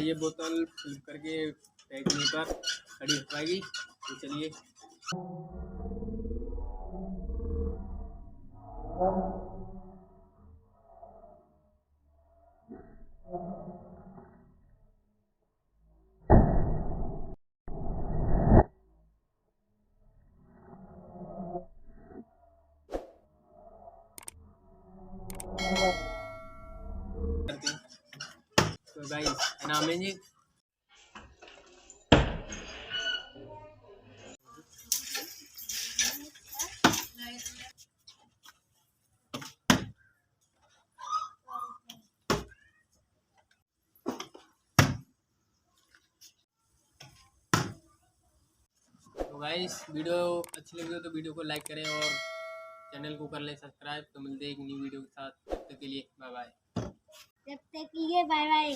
ये बोतल फिल करके फेंकने पर खड़ी हो पाएगी। तो चलिए करते हैं। तो गाइस नाम है जी। तो गाइस वीडियो अच्छी लगी हो तो वीडियो को लाइक करें और चैनल को कर लें सब्सक्राइब। तो मिलते हैं एक न्यू वीडियो के साथ, तब तक के लिए बाय बाय। जब तक के लिए बाय बाय।